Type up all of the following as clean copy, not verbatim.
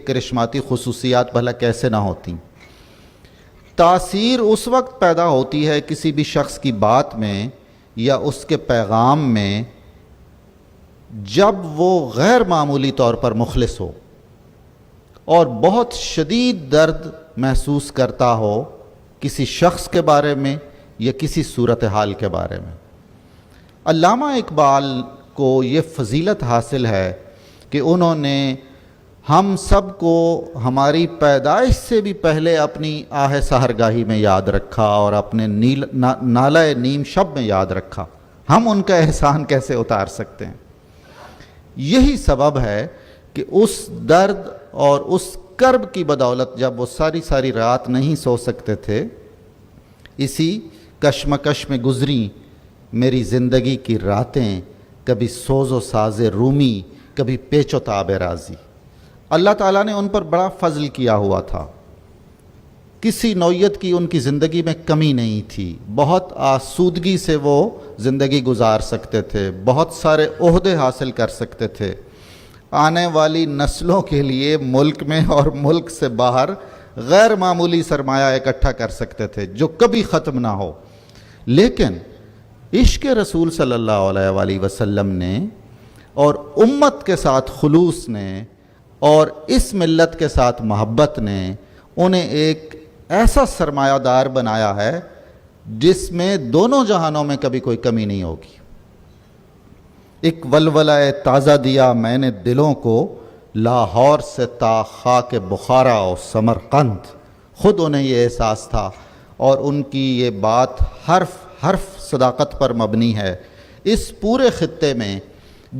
کرشماتی خصوصیات بھلا کیسے نہ ہوتی۔ تاثیر اس وقت پیدا ہوتی ہے کسی بھی شخص کی بات میں یا اس کے پیغام میں جب وہ غیر معمولی طور پر مخلص ہو اور بہت شدید درد محسوس کرتا ہو کسی شخص کے بارے میں یا کسی صورتحال کے بارے میں۔ علامہ اقبال کو یہ فضیلت حاصل ہے کہ انہوں نے ہم سب کو ہماری پیدائش سے بھی پہلے اپنی آہ سحرگاہی میں یاد رکھا اور اپنے نالہ نیم شب میں یاد رکھا۔ ہم ان کا احسان کیسے اتار سکتے ہیں؟ یہی سبب ہے کہ اس درد اور اس کرب کی بدولت جب وہ ساری رات نہیں سو سکتے تھے، اسی کشمکش میں گزری میری زندگی کی راتیں، کبھی سوز و ساز رومی، کبھی پیچ و تاب رازی۔ اللہ تعالیٰ نے ان پر بڑا فضل کیا ہوا تھا، کسی نوعیت کی ان کی زندگی میں کمی نہیں تھی، بہت آسودگی سے وہ زندگی گزار سکتے تھے، بہت سارے عہدے حاصل کر سکتے تھے، آنے والی نسلوں کے لیے ملک میں اور ملک سے باہر غیر معمولی سرمایہ اکٹھا کر سکتے تھے جو کبھی ختم نہ ہو۔ لیکن عشق رسول صلی اللہ علیہ وآلہ وسلم نے اور امت کے ساتھ خلوص نے اور اس ملت کے ساتھ محبت نے انہیں ایک ایسا سرمایہ دار بنایا ہے جس میں دونوں جہانوں میں کبھی کوئی کمی نہیں ہوگی۔ ایک ولولہ تازہ دیا میں نے دلوں کو، لاہور سے تا خاک بخارا و سمرقند۔ خود انہیں یہ احساس تھا اور ان کی یہ بات حرف حرف صداقت پر مبنی ہے۔ اس پورے خطے میں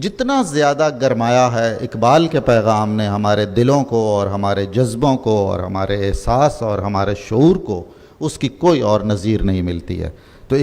جتنا زیادہ گرمایا ہے اقبال کے پیغام نے ہمارے دلوں کو اور ہمارے جذبوں کو اور ہمارے احساس اور ہمارے شعور کو، اس کی کوئی اور نظیر نہیں ملتی ہے۔ تو